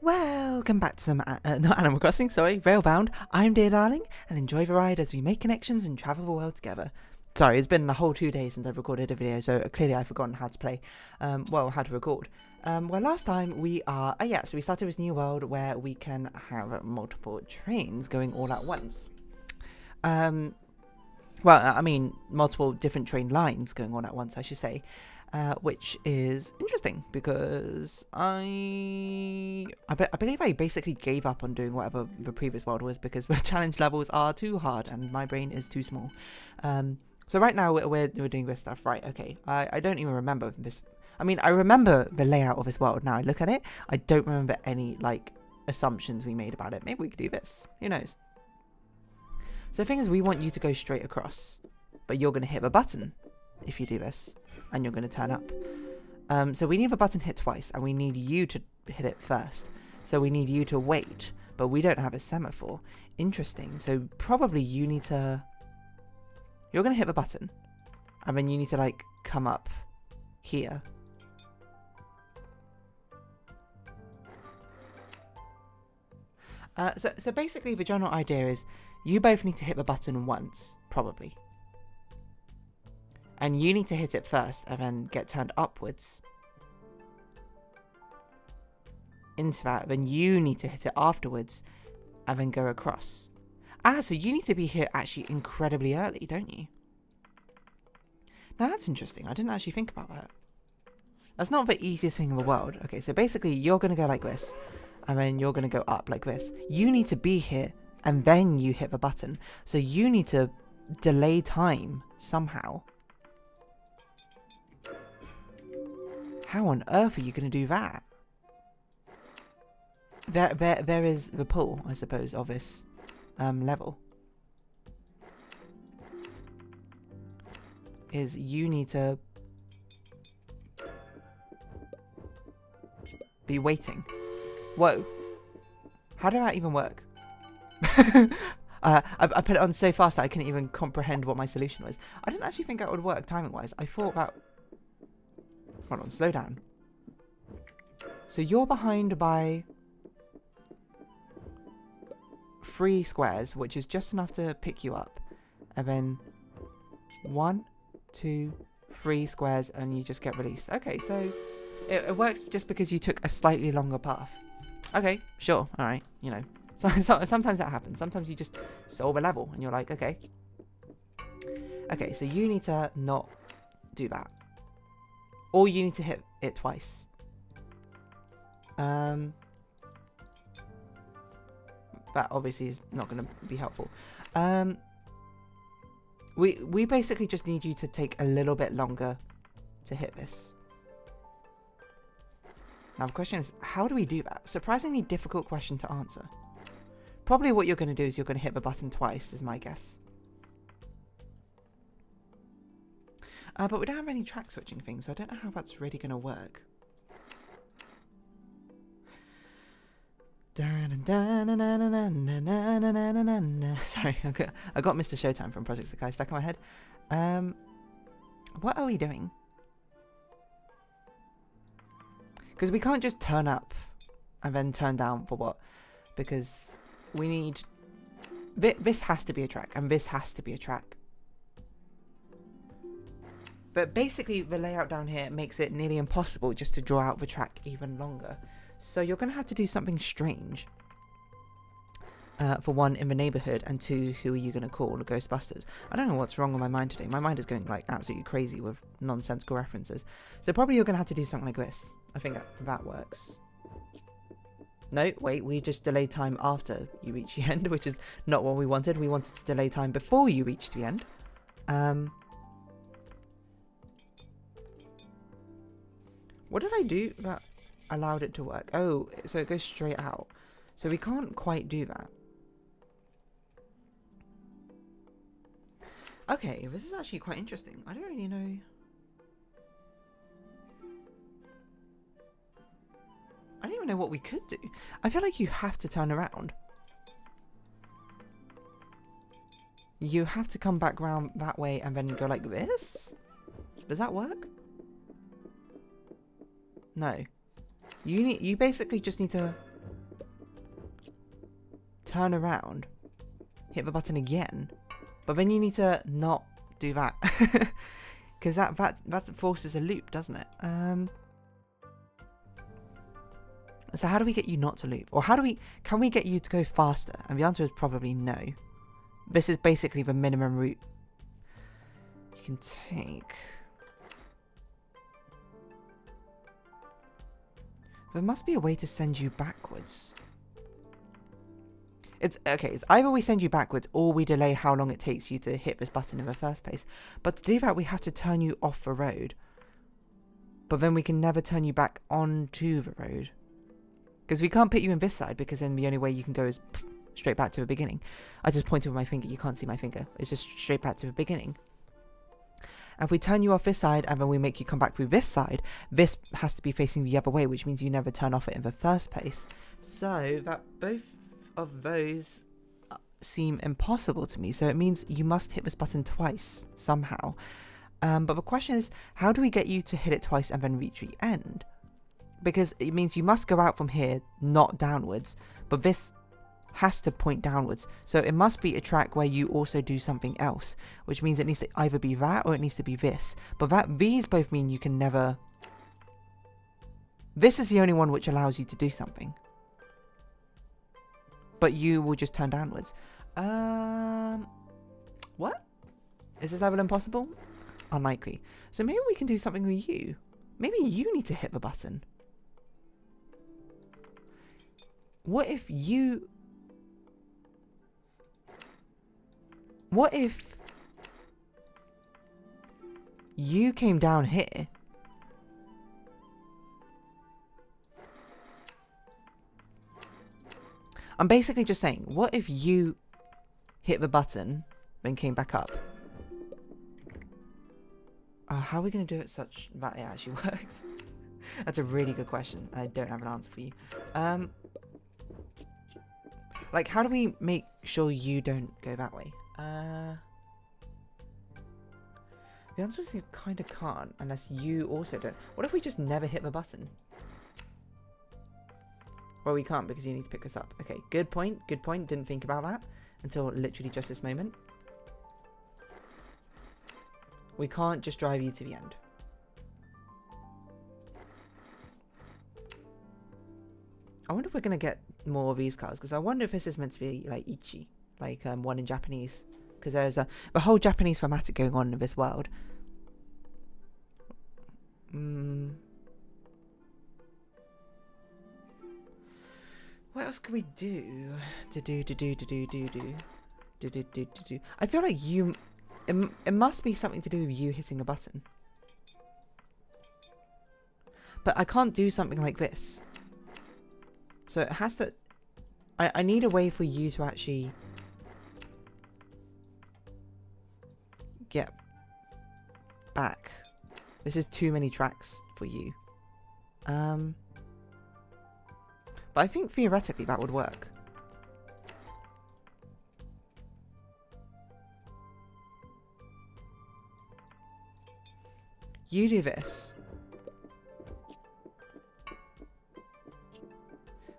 Welcome back to some, not Animal Crossing, sorry, Railbound. I'm Dear Darling, and enjoy the ride as we make connections and travel the world together. Sorry, it's been the whole 2 days since I've recorded a video, so clearly I've forgotten how to play, how to record. Well, last time we started this new world where we can have multiple trains going all at once. Multiple different train lines going on at once, I should say. Which is interesting because I believe I basically gave up on doing whatever the previous world was because the challenge levels are too hard and my brain is too small. So right now we're doing this stuff. Right, okay. I don't even remember this. I mean, I remember the layout of this world. Now I look at it, I don't remember any, assumptions we made about it. Maybe we could do this. Who knows? So the thing is, we want you to go straight across, but you're going to hit the button if you do this, and you're going to turn up. So we need the button hit twice, and we need you to hit it first. So we need you to wait, but we don't have a semaphore. Interesting. So probably you need to... You're going to hit the button, and then you need to, come up here. So basically the general idea is you both need to hit the button once, probably. And you need to hit it first and then get turned upwards into that. Then you need to hit it afterwards and then go across. So you need to be here actually incredibly early, don't you? Now that's interesting. I didn't actually think about that. That's not the easiest thing in the world. Okay, so basically you're going to go like this. And then you're going to go up like this. You need to be here and then you hit the button. So you need to delay time somehow. How on earth are you going to do that? There is the pull, I suppose, of this level. Is you need to be waiting. Whoa. How did that even work? I put it on so fast that I couldn't even comprehend what my solution was. I didn't actually think that would work timing-wise. I thought that... Hold on, slow down. So you're behind by 3 squares, which is just enough to pick you up. And then 1, 2, 3 squares, and you just get released. Okay, so it works just because you took a slightly longer path. Okay, sure, alright, you know. So sometimes that happens. Sometimes you just solve a level, and you're like, okay. Okay, so you need to not do that. Or you need to hit it twice. That obviously is not going to be helpful. We basically just need you to take a little bit longer to hit this. Now the question is, how do we do that? Surprisingly difficult question to answer. Probably what you're going to do is you're going to hit the button twice, is my guess. But we don't have any track switching things, so I don't know how that's really going to work. Sorry, I got Mr. Showtime from Project Sakai stuck in my head. What are we doing? Because we can't just turn up and then turn down for what? Because we need... This has to be a track, and this has to be a track. But basically, the layout down here makes it nearly impossible just to draw out the track even longer. So you're going to have to do something strange. For 1, in the neighbourhood, and 2, who are you going to call? The Ghostbusters. I don't know what's wrong with my mind today. My mind is going absolutely crazy with nonsensical references. So probably you're going to have to do something like this. I think that works. No, wait, we just delayed time after you reach the end, which is not what we wanted. We wanted to delay time before you reach the end. What did I do that allowed it to work? Oh, so it goes straight out. So we can't quite do that. Okay, this is actually quite interesting. I don't really know. I don't even know what we could do. I feel like you have to turn around. You have to come back round that way and then go like this? Does that work? No. You basically just need to turn around, hit the button again, but then you need to not do that. Because that forces a loop, doesn't it? So how do we get you not to loop? Or can we get you to go faster? And the answer is probably no. This is basically the minimum route you can take. There must be a way to send you backwards. It's either we send you backwards or we delay how long it takes you to hit this button in the first place. But to do that, we have to turn you off the road. But then we can never turn you back onto the road. Because we can't put you in this side, because then the only way you can go is straight back to the beginning. I just pointed with my finger. You can't see my finger. It's just straight back to the beginning. And if we turn you off this side and then we make you come back through this side, this has to be facing the other way, which means you never turn off it in the first place. So that both of those seem impossible to me. So it means you must hit this button twice somehow. But the question is, how do we get you to hit it twice and then reach the end? Because it means you must go out from here, not downwards. But this has to point downwards. So it must be a track where you also do something else, which means it needs to either be that or it needs to be this. But these both mean you can never... This is the only one which allows you to do something. But you will just turn downwards. What? Is this level impossible? Unlikely. So maybe we can do something with you. Maybe you need to hit the button. What if you... What if you came down here? I'm basically just saying, what if you hit the button, then came back up? How are we going to do it such that it actually works? That's a really good question, and I don't have an answer for you. Like, how do we make sure you don't go that way? The answer is you kind of can't, unless you also don't. What if we just never hit the button? Well, we can't because you need to pick us up. Okay, good point, good point. Didn't think about that until literally just this moment. We can't just drive you to the end. I wonder if we're going to get more of these cars, because I wonder if this is meant to be like Ichi, like one in Japanese, because there's the whole Japanese thematic going on in this world. What else can we do? I feel like you... It must be something to do with you hitting a button. But I can't do something like this. So it has to... I need a way for you to actually... get back. This is too many tracks for you. But I think theoretically that would work. You do this.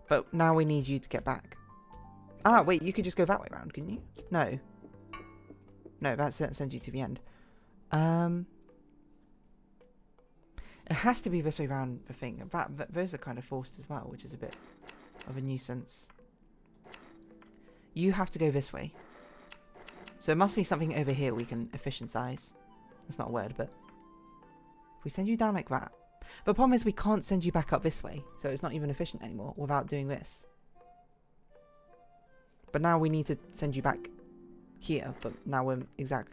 But now we need you to get back. Ah, wait, you could just go that way around, couldn't you? No. No, that sends you to the end. It has to be this way around the thing. Those are kind of forced as well, which is a bit of a nuisance. You have to go this way. So it must be something over here we can efficientize. That's not a word, but... If we send you down like that... The problem is we can't send you back up this way, so it's not even efficient anymore without doing this. But now we need to send you back here, but now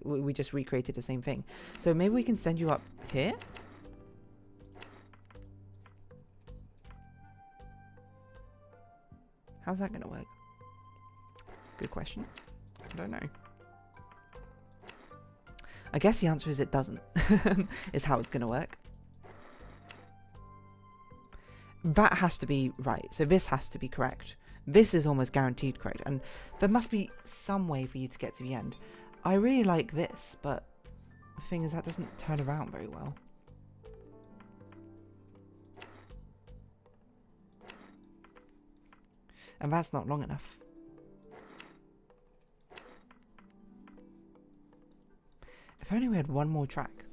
we just recreated the same thing. So maybe we can send you up here? How's that going to work? Good question. I don't know. I guess the answer is it doesn't. Is how it's going to work. That has to be right. So this has to be correct. This is almost guaranteed correct. And there must be some way for you to get to the end. I really like this, but the thing is that doesn't turn around very well. And that's not long enough. If only we had one more track.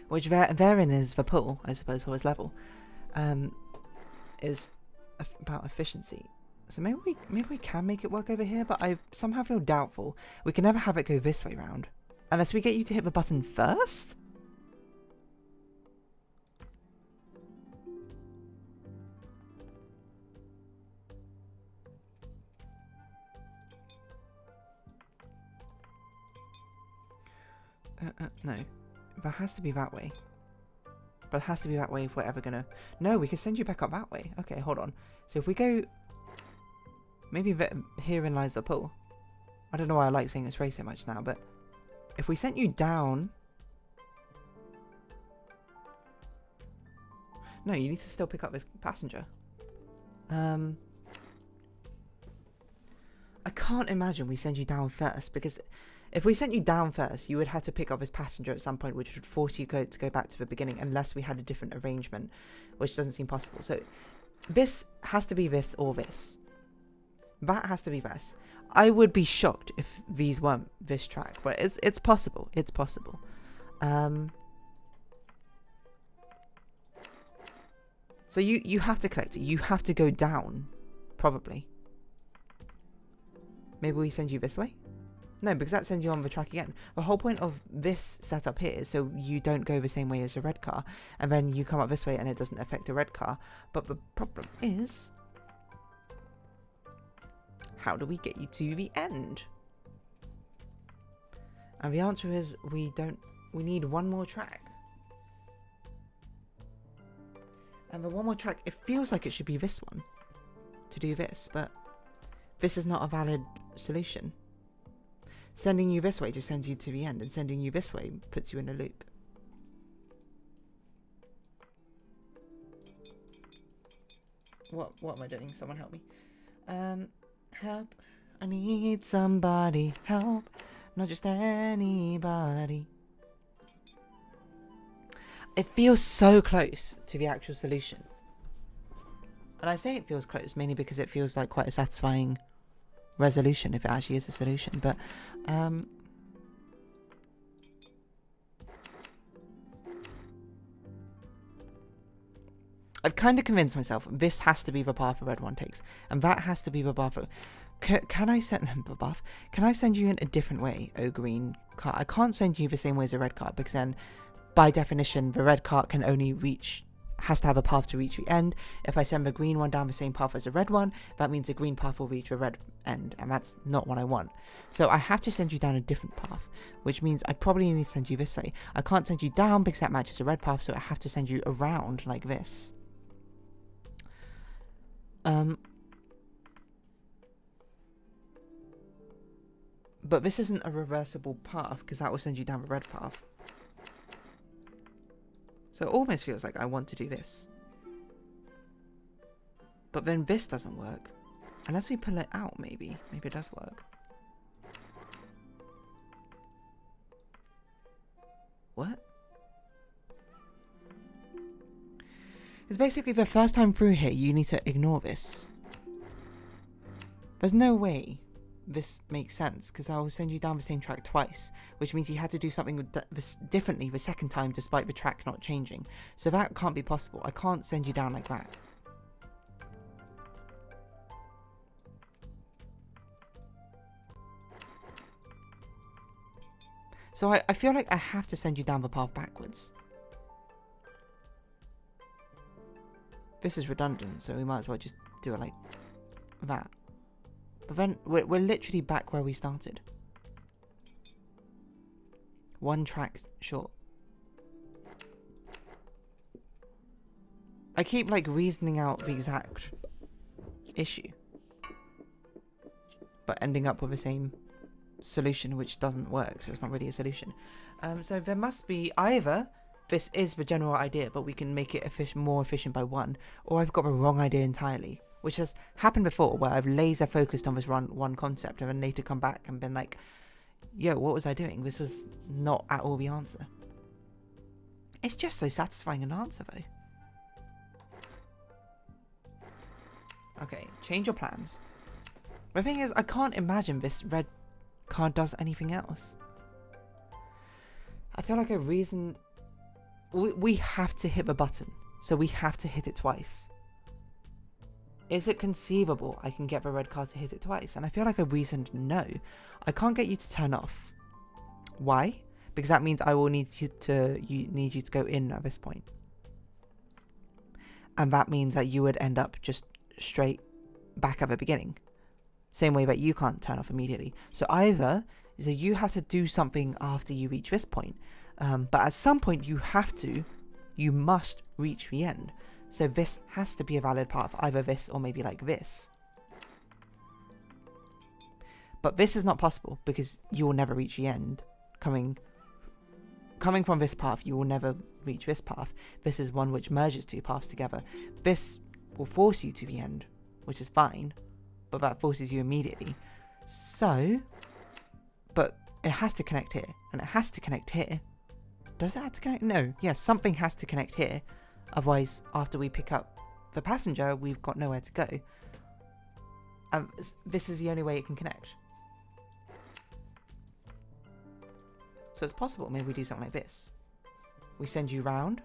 Which therein is the pull, I suppose, for this level. Is about efficiency. So maybe we can make it work over here, but I somehow feel doubtful. We can never have it go this way round. Unless we get you to hit the button first? No. That has to be that way. But it has to be that way if we're ever gonna... No, we can send you back up that way. Okay, hold on. So if we go... Maybe herein lies the pull. I don't know why I like saying this phrase so much now, but... If we sent you down... No, you need to still pick up this passenger. I can't imagine we send you down first, because... If we sent you down first, you would have to pick up this passenger at some point, which would force you to go back to the beginning, unless we had a different arrangement, which doesn't seem possible. So, this has to be this or this. That has to be this. I would be shocked if these weren't this track, but it's possible. It's possible. So you have to collect it. You have to go down, probably. Maybe we send you this way? No, because that sends you on the track again. The whole point of this setup here is so you don't go the same way as a red car, and then you come up this way and it doesn't affect a red car. But the problem is, how do we get you to the end? And the answer is we need one more track. And the one more track, it feels like it should be this one to do this, but this is not a valid solution. Sending you this way just sends you to the end, and sending you this way puts you in a loop. What am I doing? Someone help me. Help. I need somebody. Help. Not just anybody. It feels so close to the actual solution. And I say it feels close mainly because it feels like quite a satisfying resolution if it actually is a solution, but I've kind of convinced myself this has to be the path the red one takes, and that has to be the path. Can I send them the path? Can I send you in a different way, oh green cart? I can't send you the same way as a red cart, because then by definition the red cart can only has to have a path to reach the end. If I send the green one down the same path as the red one, that means the green path will reach the red end, and that's not what I want. So I have to send you down a different path, which means I probably need to send you this way. I can't send you down because that matches the red path, so I have to send you around like this. But this isn't a reversible path, because that will send you down the red path. So it almost feels like I want to do this. But then this doesn't work. Unless we pull it out, maybe. Maybe it does work. What? It's basically the first time through here, you need to ignore this. There's no way this makes sense, because I will send you down the same track twice, which means you had to do something differently the second time despite the track not changing. So that can't be possible. I can't send you down like that. So I feel like I have to send you down the path backwards. This is redundant, so we might as well just do it like that. But then we're literally back where we started. One track short. I keep like reasoning out the exact issue, but ending up with the same solution, which doesn't work, so it's not really a solution. So there must be either this is the general idea, but we can make it more efficient by one, or I've got the wrong idea entirely. Which has happened before, where I've laser focused on this one concept and then later come back and been like, yo, what was I doing? This was not at all the answer. It's just so satisfying an answer, though. Okay, change your plans. The thing is, I can't imagine this red card does anything else. I feel like a reason... We have to hit the button, so we have to hit it twice. Is it conceivable I can get the red card to hit it twice? And I feel like a reasoned no. I can't get you to turn off. Why? Because that means I will need you to go in at this point. And that means that you would end up just straight back at the beginning. Same way that you can't turn off immediately. So either is that you have to do something after you reach this point. But at some point you must reach the end. So this has to be a valid path, either this or maybe like this. But this is not possible because you will never reach the end. Coming from this path, you will never reach this path. This is one which merges two paths together. This will force you to the end, which is fine, but that forces you immediately. So, but it has to connect here, and it has to connect here. Does it have to connect? No. Yes, something has to connect here. Otherwise, after we pick up the passenger, we've got nowhere to go. This is the only way it can connect. So it's possible maybe we do something like this. We send you round.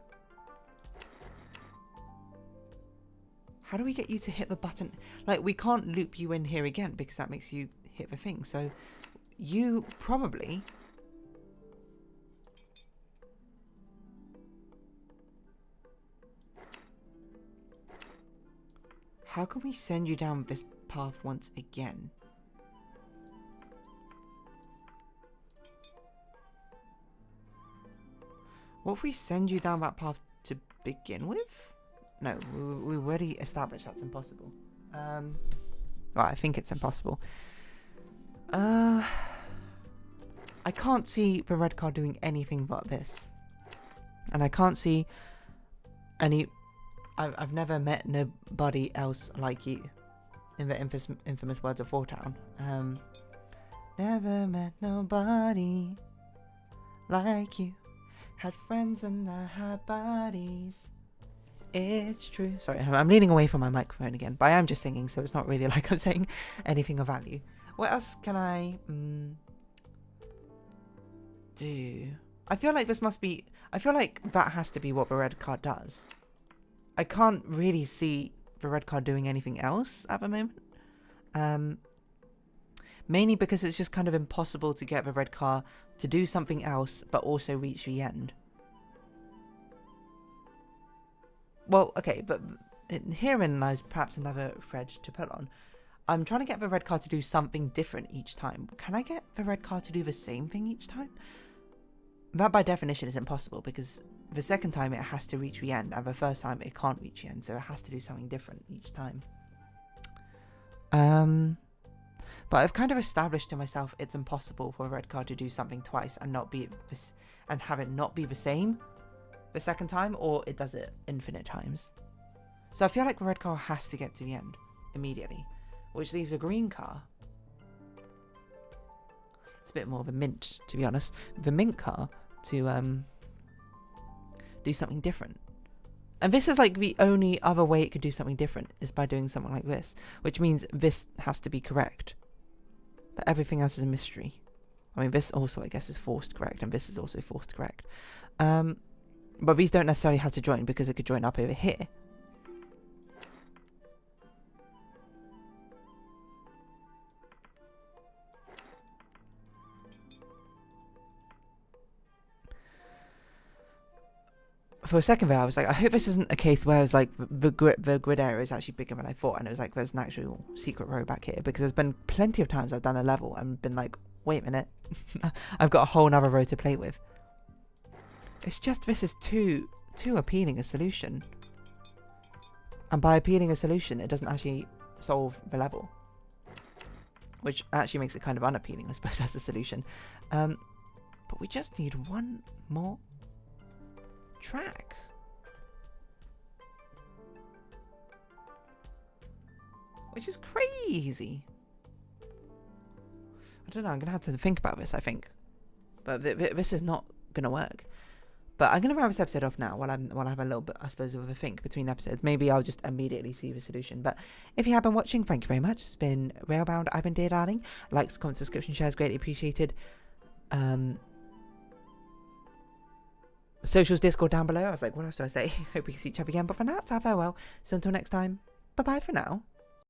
How do we get you to hit the button? Like, we can't loop you in here again because that makes you hit the thing. So you probably... How can we send you down this path once again? What if we send you down that path to begin with? No, we already established that's impossible. Right, I think it's impossible. I can't see the red card doing anything but this. And I can't see any... I've never met nobody else like you. In the infamous words of Wartown. Never met nobody like you. Had friends and I had bodies. It's true. Sorry, I'm leaning away from my microphone again. But I am just singing, so it's not really like I'm saying anything of value. What else can I do? I feel like this must be... I feel like that has to be what the red card does. I can't really see the red card doing anything else at the moment. Mainly because it's just kind of impossible to get the red card to do something else, but also reach the end. Well, okay, but herein lies perhaps another thread to pull on. I'm trying to get the red card to do something different each time. Can I get the red card to do the same thing each time? That by definition is impossible, because the second time it has to reach the end, and the first time it can't reach the end, so it has to do something different each time. But I've kind of established to myself it's impossible for a red card to do something twice and not be this, and have it not be the same the second time, or it does it infinite times. So I feel like the red car has to get to the end immediately, which leaves a green car. It's a bit more of a mint, to be honest. The mint car to do something different. And this is like the only other way it could do something different is by doing something like this, which means this has to be correct. But everything else is a mystery. I mean, this also, I guess, is forced correct, and this is also forced correct. But these don't necessarily have to join, because it could join up over here. For a second there, I was like, I hope this isn't a case where it's like the grid area is actually bigger than I thought, and it was like there's an actual secret row back here, because there's been plenty of times I've done a level and been like, wait a minute, I've got a whole nother row to play with. It's just this is too appealing a solution, and by appealing a solution, it doesn't actually solve the level, which actually makes it kind of unappealing, I suppose, as a solution. But we just need one more track. Which is crazy. I don't know, I'm gonna have to think about this, I think. But this is not gonna work. But I'm gonna wrap this episode off now while I have a little bit, I suppose, of a think between episodes. Maybe I'll just immediately see the solution. But if you have been watching, thank you very much. It's been Railbound. I've been Dear Darling. Likes, comments, subscription, shares, greatly appreciated. Socials, Discord down below. I was like, what else do I say? Hope we see each other again. But for now, it's our farewell. So until next time, bye bye for now.